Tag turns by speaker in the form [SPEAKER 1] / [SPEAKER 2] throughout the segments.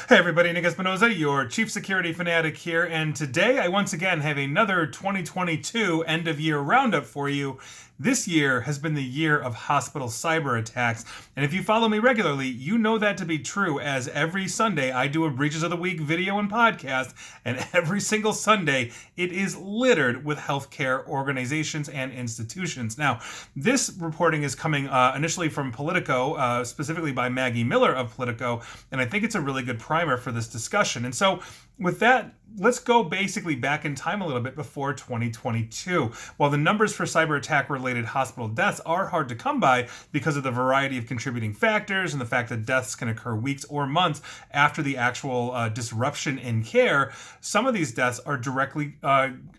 [SPEAKER 1] Hey everybody, Nick Espinoza, your chief security fanatic here, and today I once again have another 2022 end of year roundup for you. This year has been the year of hospital cyber attacks, and if you follow me regularly, you know that to be true, as every Sunday I do a Breaches of the Week video and podcast, and every single Sunday it is littered with healthcare organizations and institutions. Now, this reporting is coming initially from Politico, specifically by Maggie Miller of Politico, and I think it's a really good primer for this discussion. And so with that, let's go basically back in time a little bit before 2022. While the numbers for cyber attack related hospital deaths are hard to come by because of the variety of contributing factors and the fact that deaths can occur weeks or months after the actual disruption in care, some of these deaths are directly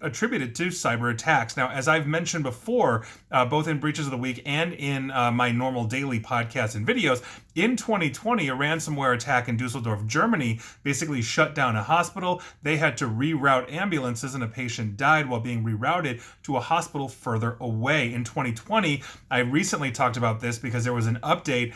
[SPEAKER 1] attributed to cyber attacks. Now, as I've mentioned before, both in Breaches of the Week and in my normal daily podcasts and videos, in 2020, a ransomware attack in Dusseldorf, Germany, basically shut down a hospital. They had to reroute ambulances, and a patient died while being rerouted to a hospital further away. In 2020, I recently talked about this because there was an update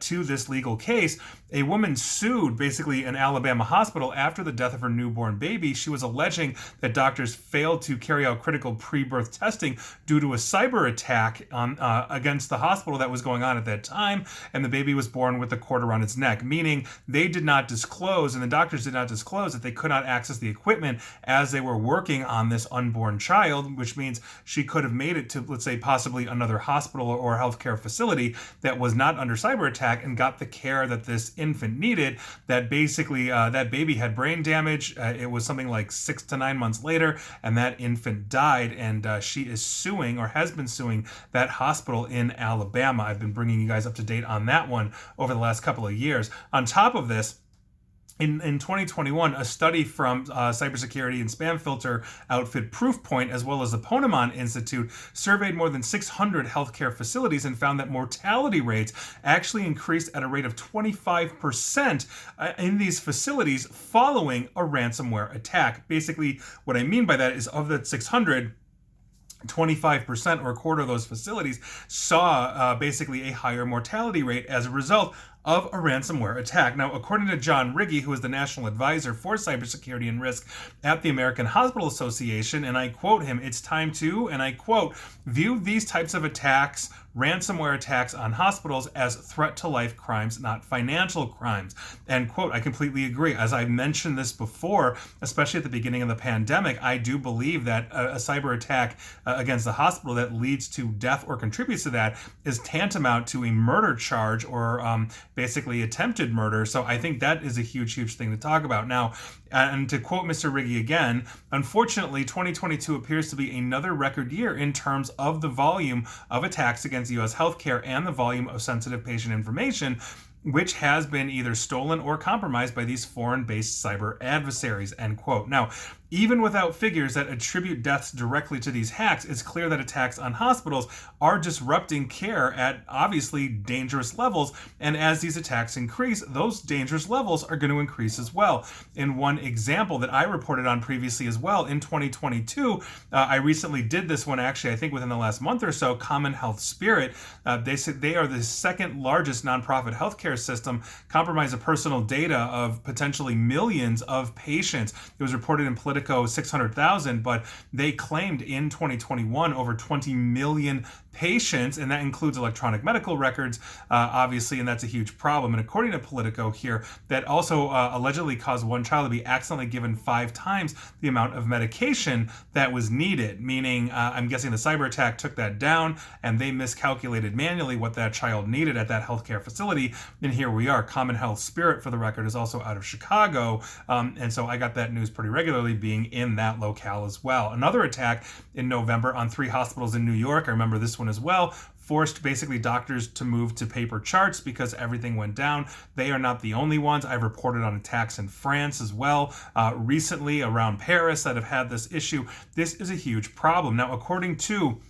[SPEAKER 1] to this legal case. A woman sued basically an Alabama hospital after the death of her newborn baby. She was alleging that doctors failed to carry out critical pre-birth testing due to a cyber attack against the hospital that was going on at that time, and the baby was born with a cord around its neck, meaning they did not disclose, and the doctors did not disclose, that they could not access the equipment as they were working on this unborn child, which means she could have made it to, let's say, possibly another hospital or healthcare facility that was not under cyber attack and got the care that this infant needed. That basically that baby had brain damage. It was something like 6 to 9 months later, and that infant died, and she is suing, or has been suing, that hospital in Alabama. I've been bringing you guys up to date on that one over the last couple of years. On top of this, in 2021, a study from cybersecurity and spam filter outfit Proofpoint, as well as the Ponemon Institute, surveyed more than 600 healthcare facilities and found that mortality rates actually increased at a rate of 25% in these facilities following a ransomware attack. Basically, what I mean by that is, of the 600, 25% or a quarter of those facilities saw basically a higher mortality rate as a result of a ransomware attack. Now, according to John Riggi, who is the National Advisor for Cybersecurity and Risk at the American Hospital Association, and I quote him, "It's time to," and I quote, "view these types of attacks, ransomware attacks on hospitals, as threat to life crimes, not financial crimes," end quote. I completely agree. As I've mentioned this before, especially at the beginning of the pandemic, I do believe that a cyber attack against the hospital that leads to death or contributes to that is tantamount to a murder charge, or basically attempted murder. So I think that is a huge thing to talk about. Now, and to quote Mr. Riggi again, "Unfortunately, 2022 appears to be another record year in terms of the volume of attacks against U.S. healthcare and the volume of sensitive patient information, which has been either stolen or compromised by these foreign-based cyber adversaries," end quote. Now, even without figures that attribute deaths directly to these hacks, it's clear that attacks on hospitals are disrupting care at obviously dangerous levels, and as these attacks increase, those dangerous levels are going to increase as well. In one example that I reported on previously as well, in 2022, I recently did this one, actually, I think within the last month or so, Common Health Spirit. They said they are the second largest nonprofit healthcare system, compromise of personal data of potentially millions of patients. It was reported in Politico 600,000, but they claimed in 2021 over 20 million patients, and that includes electronic medical records, obviously, and that's a huge problem. And according to Politico here, that also allegedly caused one child to be accidentally given 5 times the amount of medication that was needed, meaning I'm guessing the cyber attack took that down, and they miscalculated manually what that child needed at that healthcare facility, and here we are. Common Health Spirit, for the record, is also out of Chicago, and so I got that news pretty regularly, being in that locale as well. Another attack in November on 3 hospitals in New York, I remember this one as well, forced basically doctors to move to paper charts because everything went down. They are not the only ones. I've reported on attacks in France as well, recently around Paris, that have had this issue. This is a huge problem. Now, according to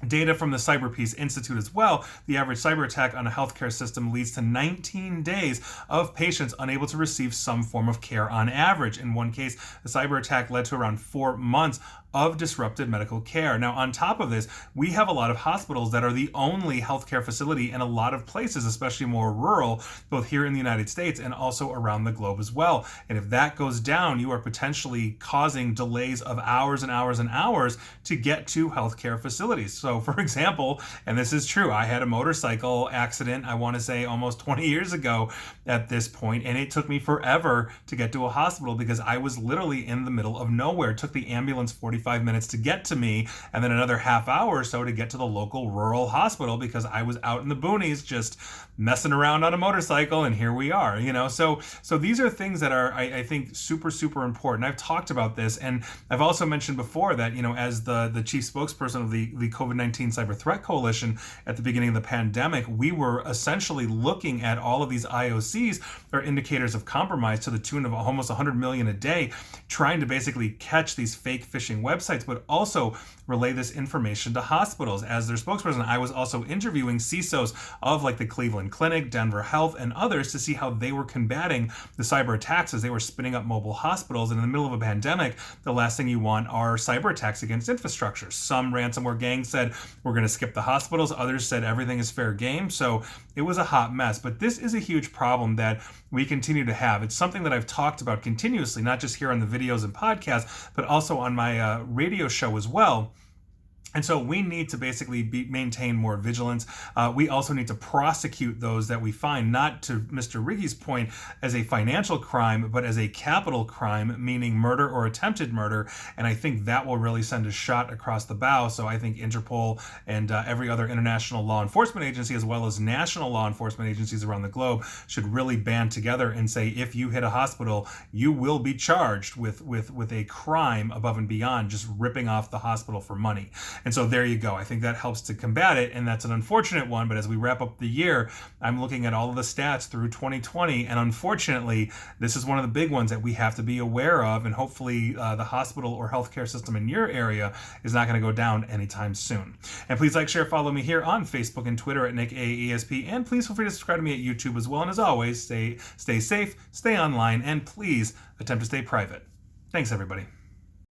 [SPEAKER 1] Data from the Cyber Peace Institute as well, the average cyber attack on a healthcare system leads to 19 days of patients unable to receive some form of care on average. In one case, the cyber attack led to around 4 months of disrupted medical care. Now, on top of this, we have a lot of hospitals that are the only healthcare facility in a lot of places, especially more rural, both here in the United States and also around the globe as well. And if that goes down, you are potentially causing delays of hours and hours and hours to get to healthcare facilities. So, for example, and this is true, I had a motorcycle accident, I want to say almost 20 years ago at this point, and it took me forever to get to a hospital because I was literally in the middle of nowhere. It took the ambulance 45 minutes to get to me, and then another half hour or so to get to the local rural hospital because I was out in the boonies just messing around on a motorcycle, and here we are, so these are things that are I think super important. I've talked about this, and I've also mentioned before that as the chief spokesperson of the COVID-19 Cyber Threat Coalition at the beginning of the pandemic, we were essentially looking at all of these IOCs, or indicators of compromise, to the tune of almost 100 million a day, trying to basically catch these fake phishing websites, but also relay this information to hospitals. As their spokesperson, I was also interviewing CISOs of like the Cleveland Clinic, Denver Health, and others to see how they were combating the cyber attacks as they were spinning up mobile hospitals. And in the middle of a pandemic, the last thing you want are cyber attacks against infrastructure. Some ransomware gangs said, we're going to skip the hospitals. Others said everything is fair game. So it was a hot mess. But this is a huge problem that we continue to have. It's something that I've talked about continuously, not just here on the videos and podcasts, but also on my radio show as well. And so we need to basically maintain more vigilance. We also need to prosecute those that we find, not to Mr. Riggy's point, as a financial crime, but as a capital crime, meaning murder or attempted murder. And I think that will really send a shot across the bow. So I think Interpol and every other international law enforcement agency, as well as national law enforcement agencies around the globe, should really band together and say, if you hit a hospital, you will be charged with a crime above and beyond just ripping off the hospital for money. And so there you go. I think that helps to combat it, and that's an unfortunate one. But as we wrap up the year, I'm looking at all of the stats through 2020, and unfortunately, this is one of the big ones that we have to be aware of, and hopefully the hospital or healthcare system in your area is not going to go down anytime soon. And please like, share, follow me here on Facebook and Twitter at NickAESP, and please feel free to subscribe to me at YouTube as well. And as always, stay safe, stay online, and please attempt to stay private. Thanks, everybody.